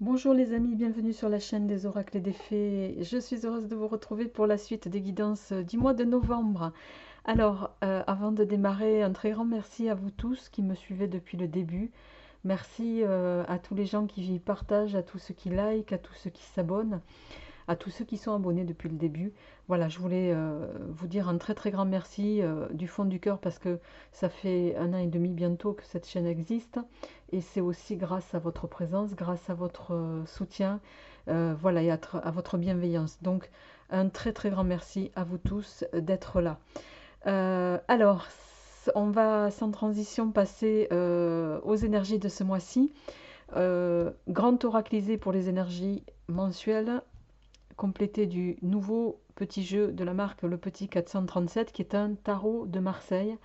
Bonjour les amis, bienvenue sur la chaîne des oracles et des fées. Je suis heureuse de vous retrouver pour la suite des guidances du mois de novembre. Alors, avant de démarrer, un très grand merci à vous tous qui me suivez depuis le début. Merci à tous les gens qui partagent, à tous ceux qui like, à tous ceux qui s'abonnent, à tous ceux qui sont abonnés depuis le début. Voilà, je voulais vous dire un très très grand merci du fond du cœur parce que ça fait 1 an et demi bientôt que cette chaîne existe et c'est aussi grâce à votre présence, grâce à votre soutien, voilà, et à votre bienveillance. Donc un très très grand merci à vous tous d'être là. Alors, on va sans transition passer aux énergies de ce mois-ci. Grand oraclisé pour les énergies mensuelles, complété du nouveau petit jeu de la marque Le Petit 437, qui est un tarot de Marseille.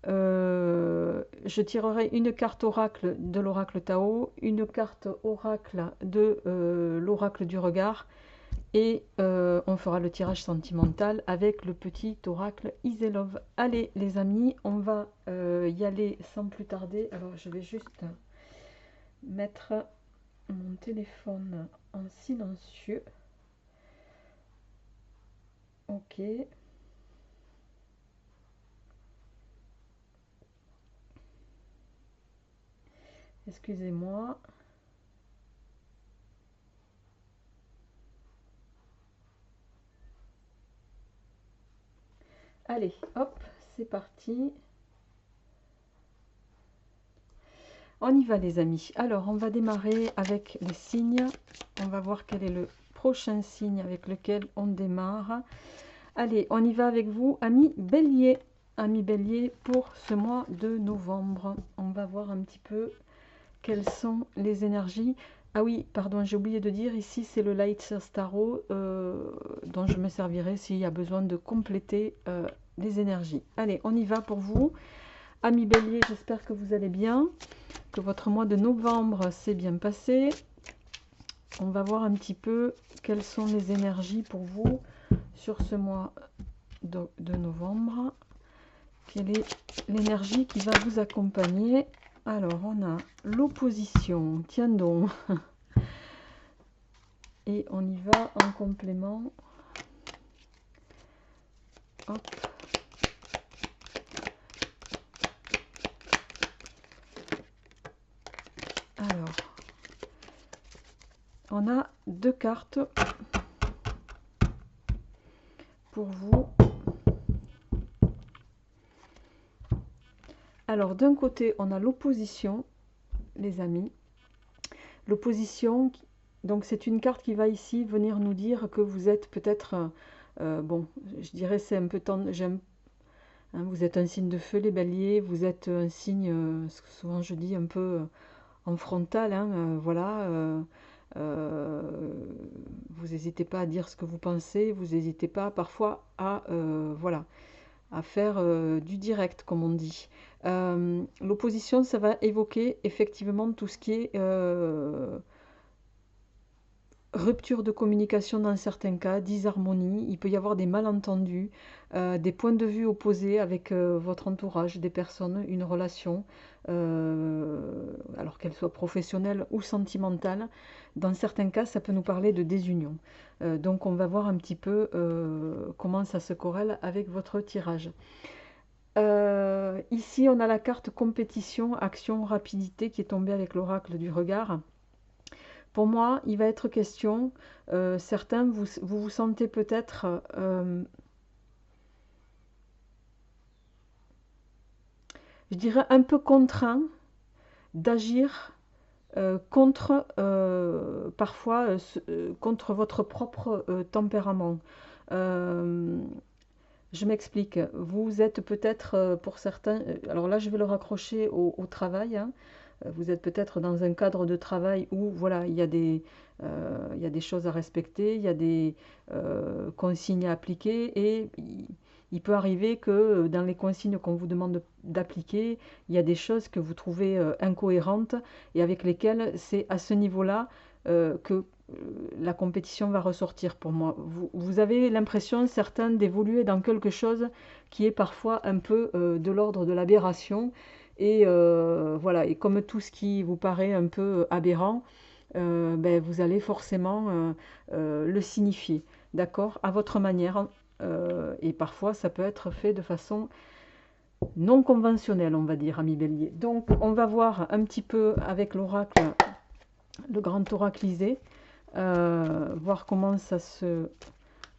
Je tirerai une carte oracle de l'oracle Tao, une carte oracle de l'oracle du regard, et on fera le tirage sentimental avec le petit oracle Iselov. Allez les amis, on va y aller sans plus tarder. Alors je vais juste mettre mon téléphone en silencieux. Ok. Excusez-moi. Allez, hop, c'est parti. On y va les amis. Alors, on va démarrer avec les signes. On va voir quel est le prochain signe avec lequel on démarre. Allez, on y va avec vous, amis Bélier. Amis Bélier, pour ce mois de novembre. On va voir un petit peu quelles sont les énergies. Ah oui, pardon, j'ai oublié de dire, ici c'est le Light Source Tarot dont je me servirai s'il y a besoin de compléter les énergies. Allez, on y va pour vous. Amis Bélier, j'espère que vous allez bien, que votre mois de novembre s'est bien passé. On va voir un petit peu quelles sont les énergies pour vous sur ce mois de novembre. Quelle est l'énergie qui va vous accompagner? Alors, on a l'opposition, tiens donc. Et on y va en complément. Hop. Alors, on a deux cartes pour vous. Alors, d'un côté, on a l'opposition, les amis. L'opposition, donc c'est une carte qui va ici venir nous dire que vous êtes peut-être, bon, je dirais c'est un peu j'aime. Hein, vous êtes un signe de feu, les béliers, vous êtes un signe, souvent je dis, un peu en frontal, hein, voilà. Vous n'hésitez pas à dire ce que vous pensez, vous n'hésitez pas parfois à, voilà, à faire du direct, comme on dit. L'opposition, ça va évoquer effectivement tout ce qui est rupture de communication dans certains cas, disharmonie, il peut y avoir des malentendus, des points de vue opposés avec votre entourage, des personnes, une relation, alors qu'elle soit professionnelle ou sentimentale. Dans certains cas, ça peut nous parler de désunion. Donc on va voir un petit peu comment ça se corrèle avec votre tirage. Ici, on a la carte compétition, action, rapidité qui est tombée avec l'oracle du regard. Pour moi, il va être question, certains, vous vous sentez peut-être, je dirais, un peu contraint d'agir contre, parfois, contre votre propre tempérament. Je m'explique. Vous êtes peut-être, pour certains, alors là, je vais le raccrocher au travail, hein. Vous êtes peut-être dans un cadre de travail où voilà, il y a des choses à respecter, il y a des consignes à appliquer et il peut arriver que dans les consignes qu'on vous demande d'appliquer, il y a des choses que vous trouvez incohérentes et avec lesquelles c'est à ce niveau-là que la compétition va ressortir pour moi. Vous avez l'impression, certains, d'évoluer dans quelque chose qui est parfois un peu de l'ordre de l'aberration Et voilà, et comme tout ce qui vous paraît un peu aberrant, ben, vous allez forcément le signifier, d'accord, à votre manière. Et parfois, ça peut être fait de façon non conventionnelle, on va dire, ami Bélier. Donc, on va voir un petit peu avec l'oracle, le grand oraclisé, voir comment ça se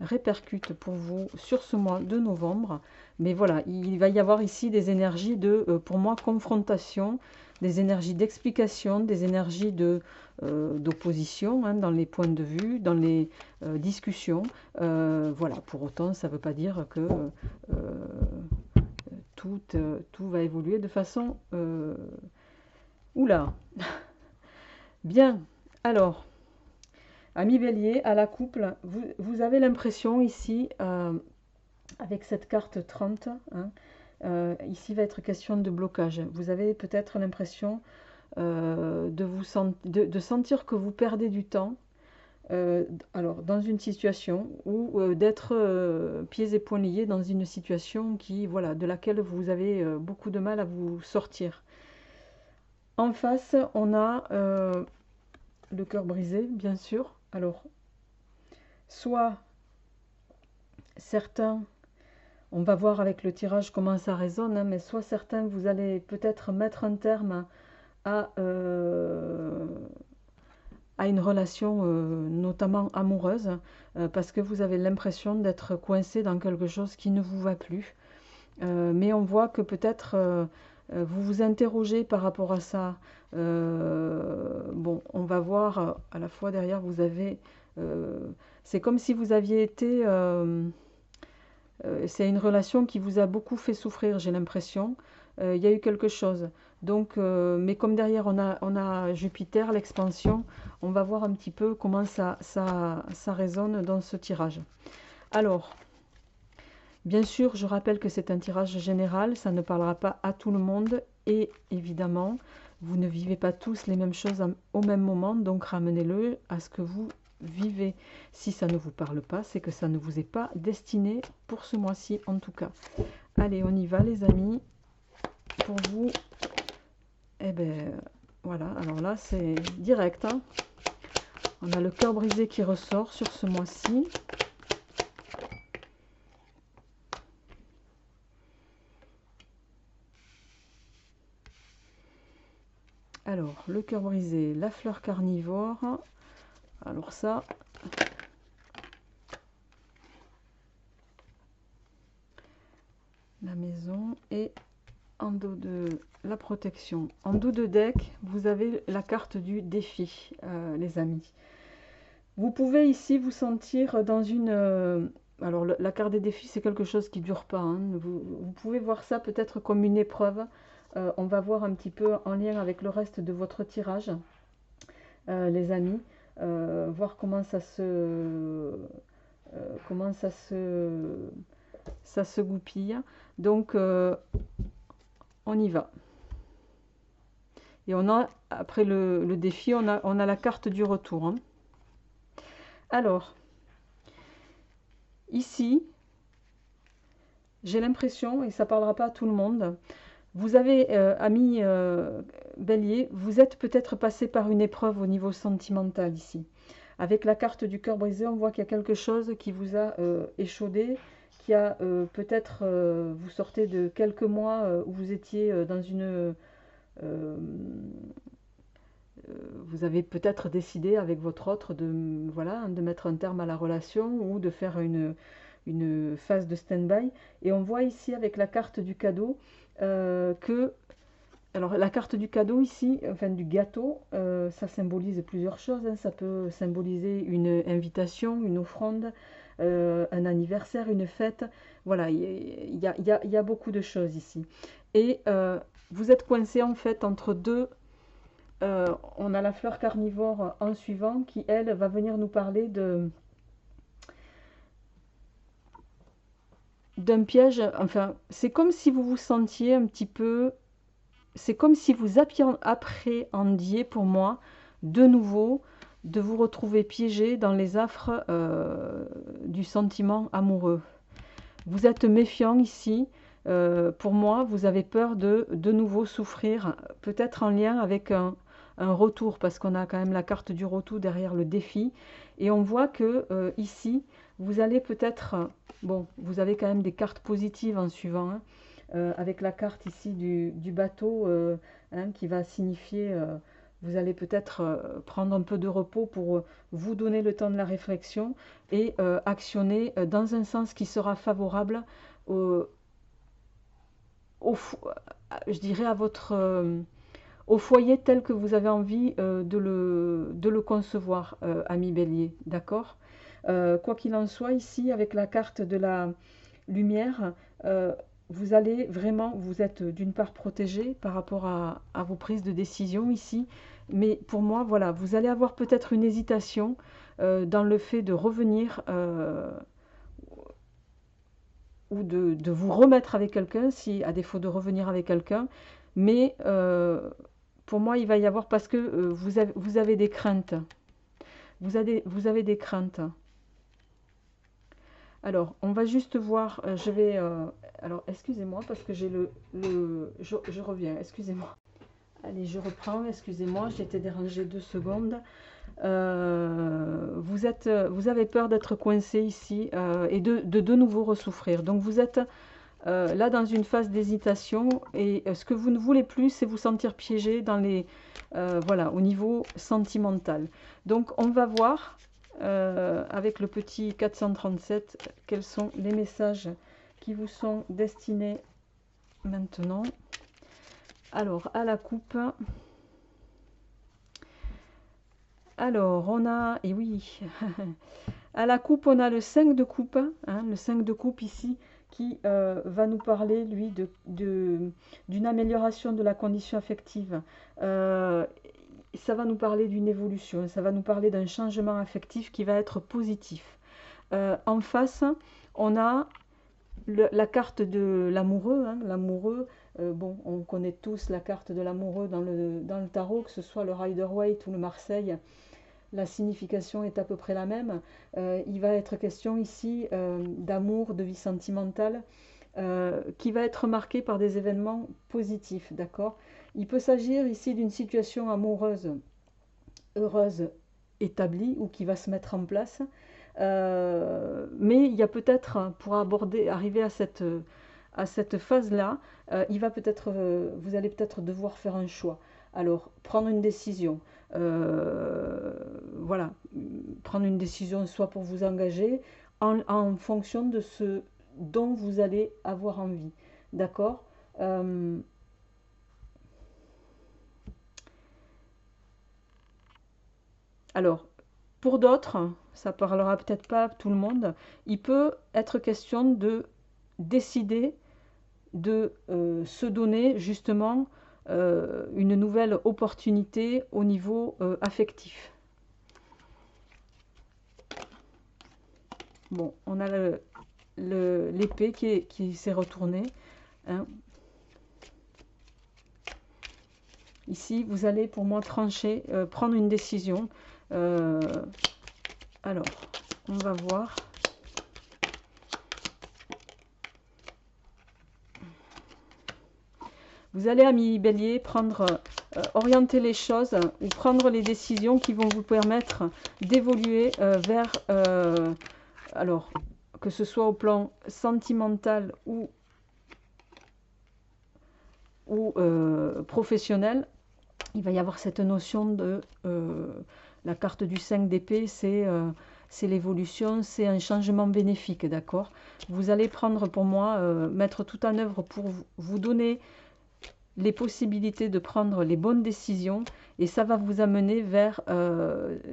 répercute pour vous sur ce mois de novembre. Mais voilà, il va y avoir ici des énergies de, pour moi, confrontation, des énergies d'explication, des énergies d'opposition dans les points de vue, dans les discussions. Voilà, pour autant, ça ne veut pas dire que tout va évoluer de façon... Oula. Bien, alors, ami Bélier, à la couple, vous avez l'impression ici, avec cette carte 30, hein, ici va être question de blocage. Vous avez peut-être l'impression de sentir que vous perdez du temps, alors dans une situation, ou d'être pieds et poings liés dans une situation qui, voilà, de laquelle vous avez beaucoup de mal à vous sortir. En face, on a le cœur brisé, bien sûr. Alors, soit certains, on va voir avec le tirage comment ça résonne, hein, mais soit certains, vous allez peut-être mettre un terme à une relation notamment amoureuse, parce que vous avez l'impression d'être coincé dans quelque chose qui ne vous va plus. Mais on voit que peut-être vous vous interrogez par rapport à ça. Bon, on va voir à la fois derrière, vous avez... c'est comme si vous aviez été... c'est une relation qui vous a beaucoup fait souffrir, j'ai l'impression. Il y a eu quelque chose. Donc, mais comme derrière on a Jupiter, l'expansion, on va voir un petit peu comment ça résonne dans ce tirage. Alors, bien sûr, je rappelle que c'est un tirage général, ça ne parlera pas à tout le monde. Et évidemment, vous ne vivez pas tous les mêmes choses au même moment, donc ramenez-le à ce que vous vivez. Si ça ne vous parle pas, c'est que ça ne vous est pas destiné pour ce mois-ci en tout cas. Allez, on y va les amis. Pour vous, eh ben voilà, alors là c'est direct, hein. On a le cœur brisé qui ressort sur ce mois-ci. Alors, le cœur brisé, la fleur carnivore. Alors ça, la maison, et en dos de la protection. En dos de deck, vous avez la carte du défi, les amis. Vous pouvez ici vous sentir dans une... alors, la carte des défis, c'est quelque chose qui ne dure pas, hein. Vous pouvez voir ça peut-être comme une épreuve. On va voir un petit peu en lien avec le reste de votre tirage, les amis. Voir comment ça se goupille. Donc, on y va. Et on a, après le défi, on a la carte du retour, hein. Alors, ici, j'ai l'impression, et ça ne parlera pas à tout le monde, vous avez, ami Bélier, vous êtes peut-être passé par une épreuve au niveau sentimental ici. Avec la carte du cœur brisé, on voit qu'il y a quelque chose qui vous a échaudé, qui a peut-être, vous sortez de quelques mois où vous étiez dans une... vous avez peut-être décidé avec votre autre de, voilà, de mettre un terme à la relation ou de faire une phase de stand-by. Et on voit ici avec la carte du cadeau que... Alors la carte du cadeau ici, enfin du gâteau, ça symbolise plusieurs choses, hein. Ça peut symboliser une invitation, une offrande, un anniversaire, une fête. Voilà, il y a beaucoup de choses ici. Et vous êtes coincé en fait entre deux... on a la fleur carnivore en suivant qui, elle, va venir nous parler d'un piège. Enfin, c'est comme si vous vous sentiez un petit peu... C'est comme si vous appréhendiez, pour moi, de nouveau, de vous retrouver piégé dans les affres du sentiment amoureux. Vous êtes méfiant ici, Pour moi, vous avez peur de nouveau souffrir, peut-être en lien avec un retour, parce qu'on a quand même la carte du retour derrière le défi. Et on voit que ici, vous allez peut-être, bon, vous avez quand même des cartes positives en suivant, hein, avec la carte ici du bateau, hein, qui va signifier, vous allez peut-être prendre un peu de repos pour vous donner le temps de la réflexion et actionner dans un sens qui sera favorable au, je dirais à votre au foyer tel que vous avez envie de le concevoir, ami Bélier, d'accord? Quoi qu'il en soit, ici, avec la carte de la lumière, vous allez vraiment, vous êtes d'une part protégé par rapport à vos prises de décision ici, mais pour moi, voilà, vous allez avoir peut-être une hésitation dans le fait de revenir ou de vous remettre avec quelqu'un, si à défaut de revenir avec quelqu'un, mais pour moi, il va y avoir, parce que vous avez des craintes. Vous avez des craintes. Alors, on va juste voir, je vais... alors, excusez-moi, parce que j'ai je reviens, excusez-moi. Allez, je reprends, excusez-moi, j'ai été dérangée 2 secondes. Vous avez peur d'être coincé ici et de nouveau ressouffrir. Donc, vous êtes là dans une phase d'hésitation et ce que vous ne voulez plus, c'est vous sentir piégé dans les... voilà, au niveau sentimental. Donc, on va voir... avec le petit 437, quels sont les messages qui vous sont destinés maintenant. Alors, à la coupe. Alors, on a, et oui, à la coupe, on a le 5 de coupe, hein, le 5 de coupe ici, qui va nous parler, lui, d'une amélioration de la condition affective. Ça va nous parler d'une évolution, ça va nous parler d'un changement affectif qui va être positif. En face, on a la carte de l'amoureux. Hein, l'amoureux, bon, on connaît tous la carte de l'amoureux dans le tarot, que ce soit le Rider-Waite ou le Marseille. La signification est à peu près la même. Il va être question ici d'amour, de vie sentimentale, qui va être marqué par des événements positifs, d'accord? Il peut s'agir ici d'une situation amoureuse heureuse établie ou qui va se mettre en place. Mais il y a peut-être, pour arriver à cette phase-là, vous allez peut-être devoir faire un choix. Alors, prendre une décision. Voilà, prendre une décision soit pour vous engager en fonction de ce dont vous allez avoir envie. D'accord? Alors, pour d'autres, ça parlera peut-être pas à tout le monde, il peut être question de décider de se donner justement une nouvelle opportunité au niveau affectif. Bon, on a l'épée qui s'est retournée. Hein. Ici, vous allez pour moi trancher, prendre une décision. Alors, on va voir. Vous allez, ami Bélier, orienter les choses ou prendre les décisions qui vont vous permettre d'évoluer vers, alors, que ce soit au plan sentimental ou professionnel. Il va y avoir cette notion de la carte du 5 d'épée, c'est l'évolution, c'est un changement bénéfique, d'accord? Vous allez prendre pour moi, mettre tout en œuvre pour vous donner les possibilités de prendre les bonnes décisions et ça va vous amener vers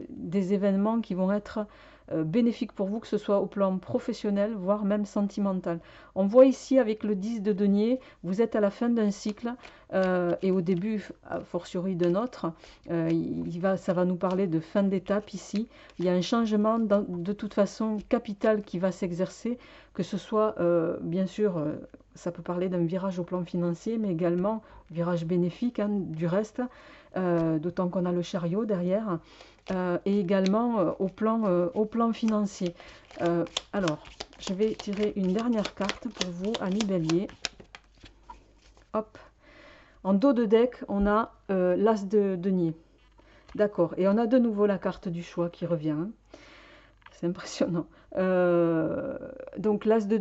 des événements qui vont être bénéfiques pour vous, que ce soit au plan professionnel, voire même sentimental. On voit ici avec le 10 de denier, vous êtes à la fin d'un cycle et au début, a fortiori d'un autre. Ça va nous parler de fin d'étape ici. Il y a un changement de toute façon capital qui va s'exercer, que ce soit bien sûr... ça peut parler d'un virage au plan financier, mais également virage bénéfique, hein, du reste. d'autant qu'on a le chariot derrière, et également au plan financier. Alors, je vais tirer une dernière carte pour vous, amis Bélier. Hop. En dos de deck, on a l'As de denier. D'accord. Et on a de nouveau la carte du choix qui revient. Hein. C'est impressionnant. Donc l'As de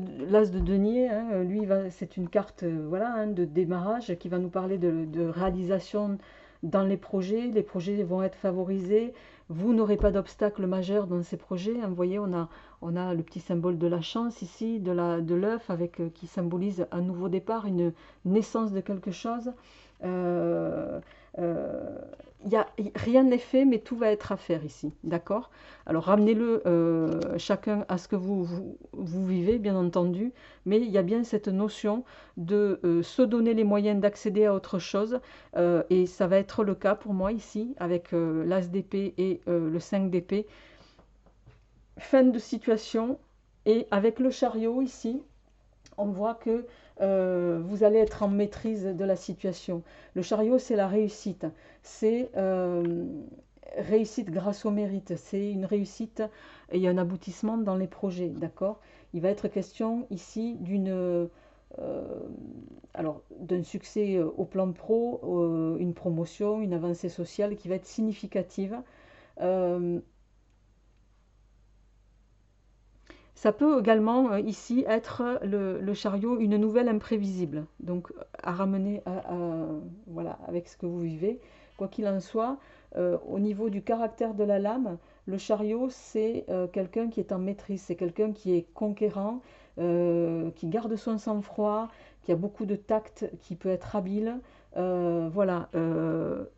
denier, hein, lui, c'est une carte voilà, hein, de démarrage qui va nous parler de réalisation dans les projets. Les projets vont être favorisés. Vous n'aurez pas d'obstacle majeur dans ces projets. Hein. Vous voyez, on a le petit symbole de la chance ici, de l'œuf, avec qui symbolise un nouveau départ, une naissance de quelque chose. Rien n'est fait, mais tout va être à faire ici, d'accord? Alors ramenez-le chacun à ce que vous vivez, bien entendu, mais il y a bien cette notion de se donner les moyens d'accéder à autre chose, et ça va être le cas pour moi ici, avec l'As d'épée et le 5 d'épée. Fin de situation, et avec le chariot ici, on voit que vous allez être en maîtrise de la situation. Le chariot, c'est la réussite. C'est réussite grâce au mérite. C'est une réussite et un aboutissement dans les projets, d'accord? Il va être question ici d'un succès au plan pro, une promotion, une avancée sociale qui va être significative. Ça peut également ici être le chariot, une nouvelle imprévisible, donc à ramener voilà, avec ce que vous vivez. Quoi qu'il en soit, au niveau du caractère de la lame, le chariot, c'est quelqu'un qui est en maîtrise, c'est quelqu'un qui est conquérant, qui garde son sang-froid, qui a beaucoup de tact, qui peut être habile, voilà,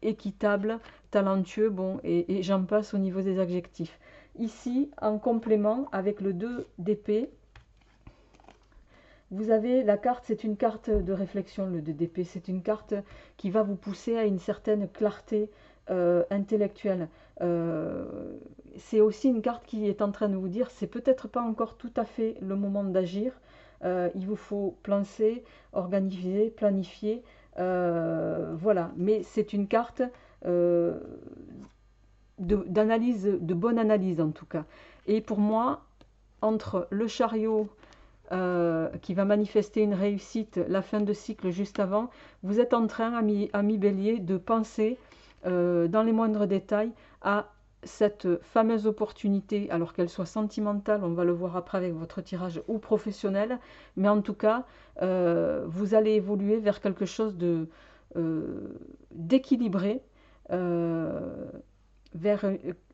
équitable, talentueux, bon, et j'en passe au niveau des adjectifs. Ici, en complément, avec le 2 d'épée, vous avez la carte, c'est une carte de réflexion, le 2 d'épée. C'est une carte qui va vous pousser à une certaine clarté intellectuelle. C'est aussi une carte qui est en train de vous dire, c'est peut-être pas encore tout à fait le moment d'agir. Il vous faut penser, organiser, planifier. Voilà, mais c'est une carte d'analyse, de bonne analyse en tout cas. Et pour moi, entre le chariot qui va manifester une réussite, la fin de cycle juste avant, vous êtes en train, ami Bélier, de penser dans les moindres détails à cette fameuse opportunité, alors qu'elle soit sentimentale, on va le voir après avec votre tirage, ou professionnel, mais en tout cas, vous allez évoluer vers quelque chose d'équilibré, vers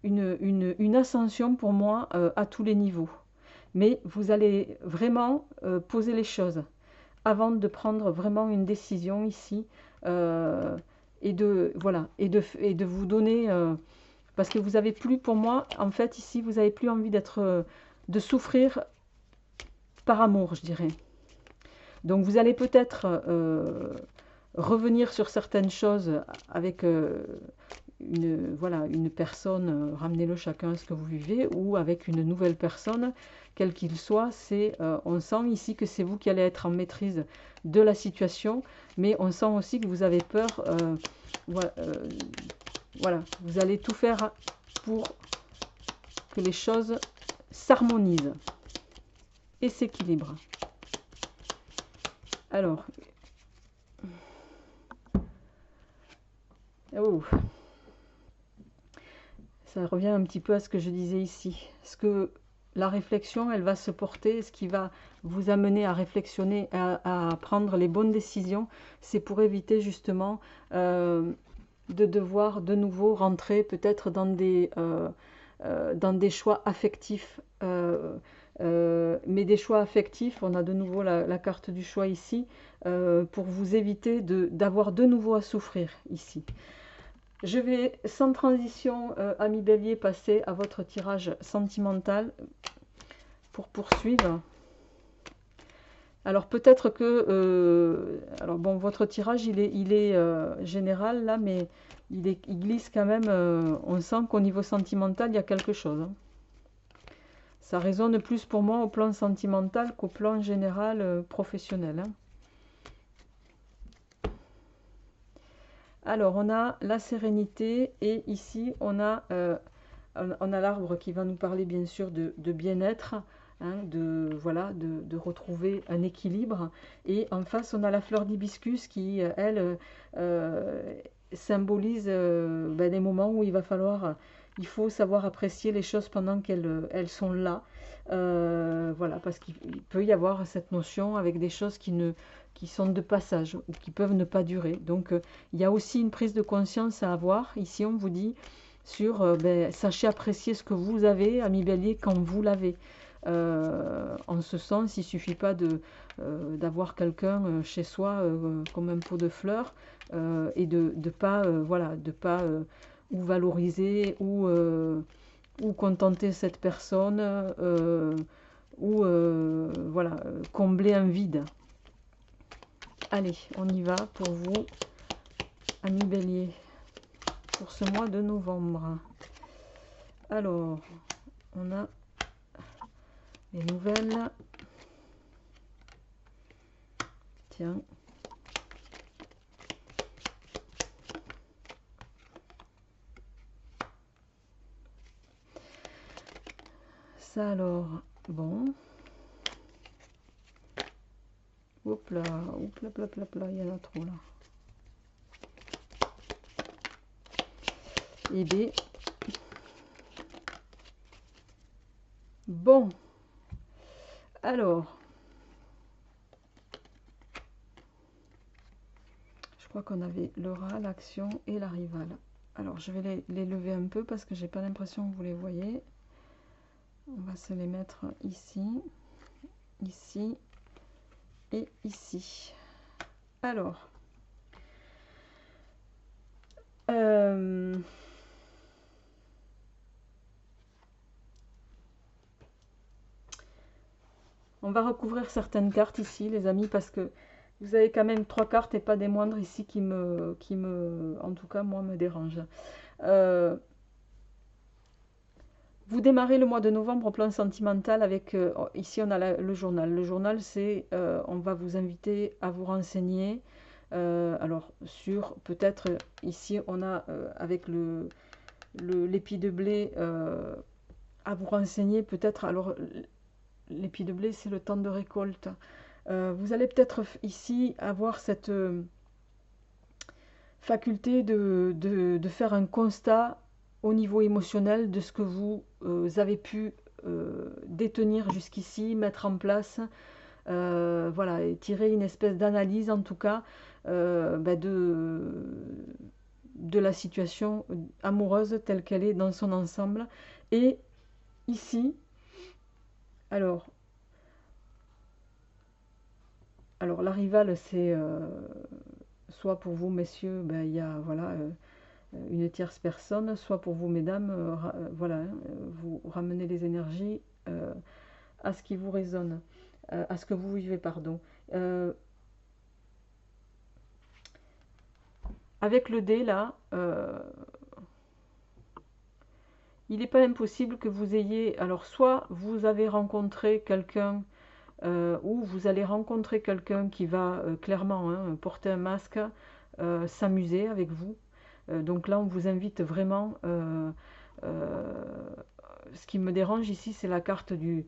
une ascension pour moi à tous les niveaux. Mais vous allez vraiment poser les choses avant de prendre vraiment une décision ici et de vous donner parce que vous avez plus, pour moi, en fait ici vous avez plus envie de souffrir par amour, je dirais. Donc vous allez peut-être revenir sur certaines choses avec une personne, ramenez-le chacun à ce que vous vivez, ou avec une nouvelle personne, quel qu'il soit. On sent ici que c'est vous qui allez être en maîtrise de la situation, mais on sent aussi que vous avez peur. Voilà, vous allez tout faire pour que les choses s'harmonisent et s'équilibrent. Alors, ça revient un petit peu à ce que je disais ici. Ce que la réflexion, elle va se porter, ce qui va vous amener à réflexionner, à prendre les bonnes décisions, c'est pour éviter justement de devoir de nouveau rentrer peut-être dans des choix affectifs. Mais des choix affectifs, on a de nouveau la carte du choix ici, pour vous éviter d'avoir de nouveau à souffrir ici. Je vais sans transition, ami Bélier, passer à votre tirage sentimental pour poursuivre. Alors peut-être que, alors bon, votre tirage il est général là, mais il glisse quand même. On sent qu'au niveau sentimental il y a quelque chose. Hein. Ça résonne plus pour moi au plan sentimental qu'au plan général professionnel. Hein. Alors, on a la sérénité et ici, on a l'arbre qui va nous parler bien sûr de bien-être, hein, voilà, de retrouver un équilibre. Et en face, on a la fleur d'hibiscus qui, elle, symbolise des moments où il faut savoir apprécier les choses pendant qu'elles sont là. Voilà, parce qu'il peut y avoir cette notion avec des choses qui sont de passage ou qui peuvent ne pas durer. Donc, il y a aussi une prise de conscience à avoir. Ici, on vous dit sur sachez apprécier ce que vous avez, ami Bélier, quand vous l'avez. En ce sens, il ne suffit pas d'avoir quelqu'un chez soi comme un pot de fleurs et de pas voilà, de pas ou valoriser ou contenter cette personne ou voilà, combler un vide. Allez, on y va pour vous, ami Bélier, pour ce mois de novembre. Alors, on a les nouvelles. Tiens. Ça alors, bon. Hop là, hop là, hop là, hop là, il y en a trop là. Et bien, bon, alors, je crois qu'on avait le rat, l'action et la rivale. Alors, je vais les lever un peu parce que j'ai pas l'impression que vous les voyez. On va se les mettre ici, ici et ici. Alors, on va recouvrir certaines cartes ici, les amis, parce que vous avez quand même 3 cartes et pas des moindres ici qui en tout cas, moi, me dérangent. Vous démarrez le mois de novembre au plan sentimental avec, ici on a le journal. Le journal, c'est, on va vous inviter à vous renseigner. Alors, sur peut-être, ici on a avec l'épi de blé, à vous renseigner peut-être. Alors, l'épi de blé, c'est le temps de récolte. Vous allez peut-être ici avoir cette faculté de faire un constat au niveau émotionnel de ce que vous avez pu détenir jusqu'ici, mettre en place, voilà, et tirer une espèce d'analyse en tout cas de la situation amoureuse telle qu'elle est dans son ensemble. Et ici, alors la rivale, c'est soit pour vous, messieurs, il y a voilà, une tierce personne, soit pour vous, mesdames, voilà, vous ramenez les énergies à ce qui vous résonne, à ce que vous vivez, pardon. Avec le dé, là, il n'est pas impossible que vous ayez... Alors, soit vous avez rencontré quelqu'un ou vous allez rencontrer quelqu'un qui va clairement porter un masque, s'amuser avec vous. Donc là, on vous invite vraiment... ce qui me dérange ici, c'est la carte du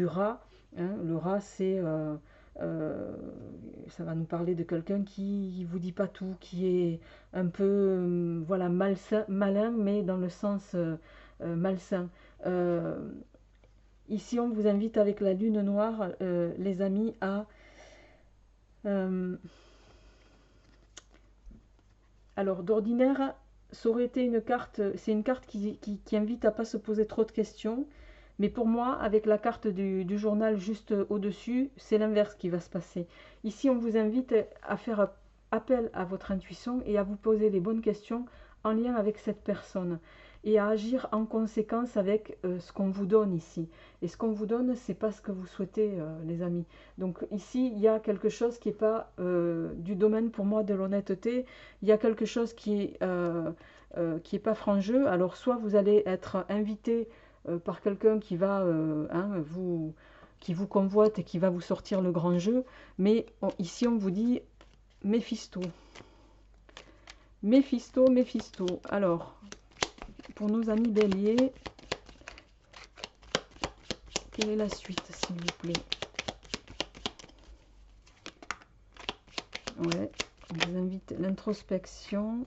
rat. Hein. Le rat, c'est... ça va nous parler de quelqu'un qui vous dit pas tout, qui est un peu voilà, malin, mais dans le sens malsain. Ici, on vous invite avec la lune noire, les amis, à... alors, d'ordinaire, ça aurait été une carte... C'est une carte qui invite à ne pas se poser trop de questions. Mais pour moi, avec la carte du journal juste au-dessus, c'est l'inverse qui va se passer. Ici, on vous invite à faire appel à votre intuition et à vous poser les bonnes questions en lien avec cette personne. Et à agir en conséquence avec ce qu'on vous donne ici. Et ce qu'on vous donne, c'est pas ce que vous souhaitez, les amis. Donc ici, il y a quelque chose qui n'est pas du domaine pour moi de l'honnêteté. Il y a quelque chose qui est pas franc jeu. Alors soit vous allez être invité par quelqu'un qui va qui vous convoite et qui va vous sortir le grand jeu. Mais ici, on vous dit Méphisto. Méphisto, Méphisto. Alors, pour nos amis béliers, quelle est la suite, s'il vous plaît? Ouais, on vous invite à l'introspection.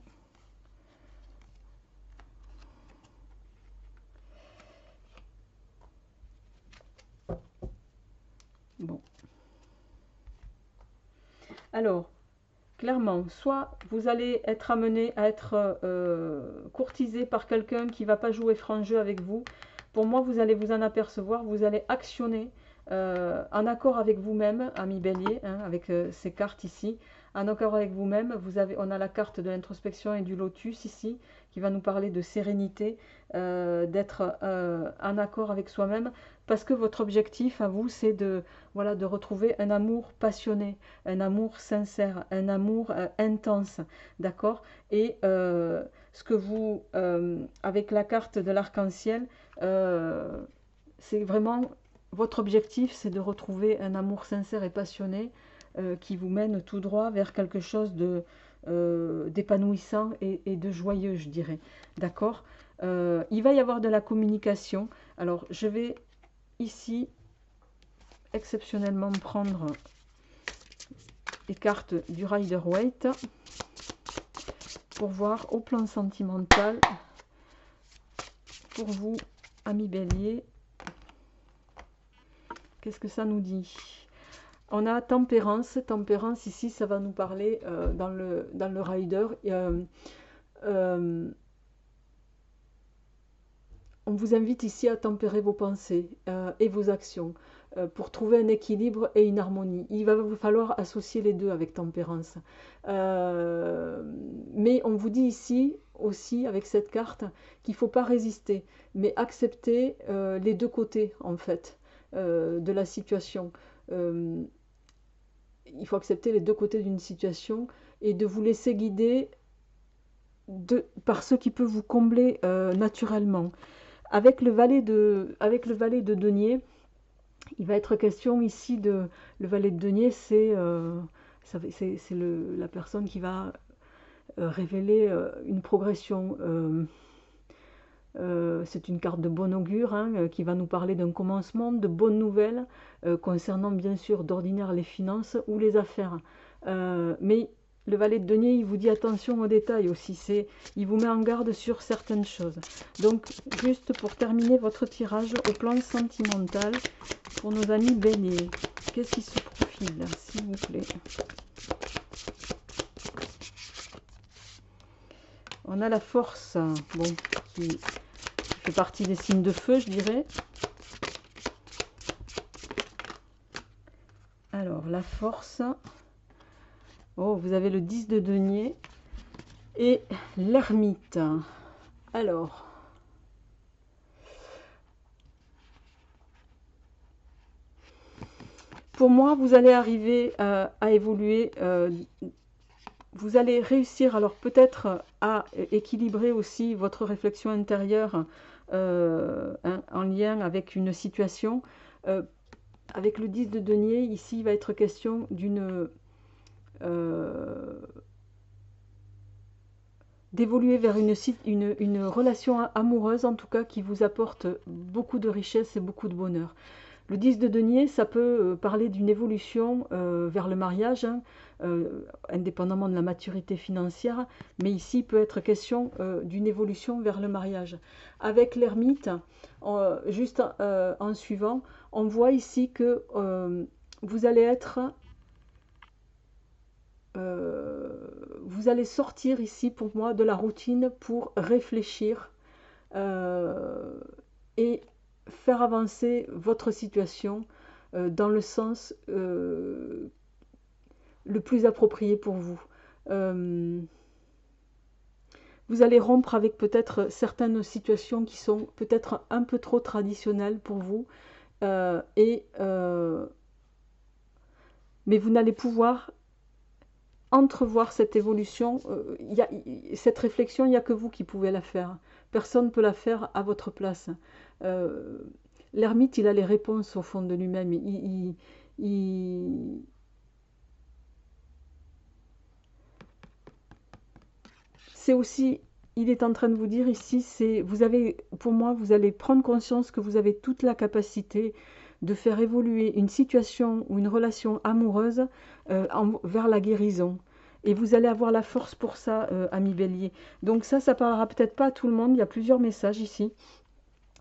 Bon. Alors, clairement, soit vous allez être amené à être courtisé par quelqu'un qui ne va pas jouer franc jeu avec vous. Pour moi, vous allez vous en apercevoir, vous allez actionner en accord avec vous-même, ami bélier, hein, avec ces cartes ici, en accord avec vous-même. On a la carte de l'introspection et du lotus ici, qui va nous parler de sérénité, d'être en accord avec soi-même, parce que votre objectif à vous, c'est de, voilà, de retrouver un amour passionné, un amour sincère, un amour intense, d'accord? Et ce que vous, avec la carte de l'arc-en-ciel, c'est vraiment votre objectif, c'est de retrouver un amour sincère et passionné qui vous mène tout droit vers quelque chose de d'épanouissant et de joyeux, je dirais. D'accord? Il va y avoir de la communication. Alors, je vais ici exceptionnellement prendre les cartes du Rider-Waite pour voir au plan sentimental pour vous, amis bélier, qu'est-ce que ça nous dit? On a tempérance. Tempérance ici, ça va nous parler dans le Rider. On vous invite ici à tempérer vos pensées et vos actions pour trouver un équilibre et une harmonie. Il va vous falloir associer les deux avec tempérance. Mais on vous dit ici aussi avec cette carte qu'il ne faut pas résister, mais accepter les deux côtés en fait de la situation. Il faut accepter les deux côtés d'une situation et de vous laisser guider par ce qui peut vous combler naturellement. Avec le valet de denier, il va être question ici de... Le valet de denier, c'est la personne qui va révéler une progression. C'est une carte de bon augure hein, qui va nous parler d'un commencement, de bonnes nouvelles, concernant bien sûr d'ordinaire les finances ou les affaires. Mais le valet de denier, il vous dit attention aux détails aussi, il vous met en garde sur certaines choses. Donc, juste pour terminer votre tirage au plan sentimental, pour nos amis béliers, qu'est-ce qui se profile, s'il vous plaît? On a la force, bon, qui fait partie des signes de feu, je dirais. Alors, la force... Oh, vous avez le 10 de denier et l'ermite. Alors, pour moi, vous allez arriver à évoluer. Vous allez réussir, alors peut-être à équilibrer aussi votre réflexion intérieure hein, en lien avec une situation. Avec le 10 de denier, ici, il va être question d'une... d'évoluer vers une relation amoureuse, en tout cas, qui vous apporte beaucoup de richesse et beaucoup de bonheur. Le 10 de denier, ça peut parler d'une évolution vers le mariage, hein, indépendamment de la maturité financière, mais ici, il peut être question d'une évolution vers le mariage. Avec l'ermite, juste en suivant, on voit ici que vous allez être... vous allez sortir ici pour moi de la routine pour réfléchir et faire avancer votre situation dans le sens le plus approprié pour vous. Vous allez rompre avec peut-être certaines situations qui sont peut-être un peu trop traditionnelles pour vous mais vous n'allez pouvoir entrevoir cette évolution, cette réflexion, il n'y a que vous qui pouvez la faire. Personne ne peut la faire à votre place. L'ermite, il a les réponses au fond de lui-même. c'est aussi, il est en train de vous dire ici, c'est, vous avez, pour moi, vous allez prendre conscience que vous avez toute la capacité de faire évoluer une situation ou une relation amoureuse vers la guérison. Et vous allez avoir la force pour ça, ami Bélier. Donc ça parlera peut-être pas à tout le monde, il y a plusieurs messages ici.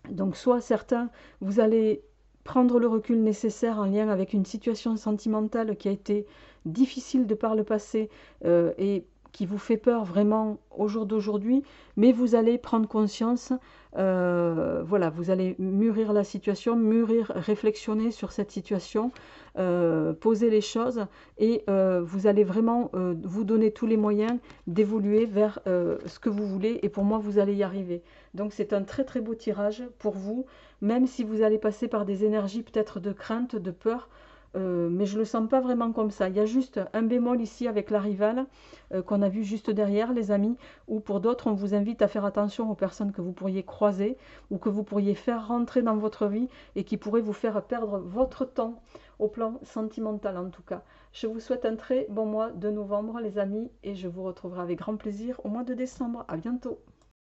Donc soit certains, vous allez prendre le recul nécessaire en lien avec une situation sentimentale qui a été difficile de par le passé et qui vous fait peur vraiment au jour d'aujourd'hui, mais vous allez prendre conscience, voilà, vous allez mûrir la situation, mûrir, réflexionner sur cette situation, poser les choses et vous allez vraiment vous donner tous les moyens d'évoluer vers ce que vous voulez et pour moi vous allez y arriver. Donc c'est un très très beau tirage pour vous, même si vous allez passer par des énergies peut-être de crainte, de peur, mais je ne le sens pas vraiment comme ça. Il y a juste un bémol ici avec la rivale qu'on a vu juste derrière, les amis, ou pour d'autres, on vous invite à faire attention aux personnes que vous pourriez croiser ou que vous pourriez faire rentrer dans votre vie et qui pourraient vous faire perdre votre temps au plan sentimental en tout cas. Je vous souhaite un très bon mois de novembre, les amis, et je vous retrouverai avec grand plaisir au mois de décembre. À bientôt!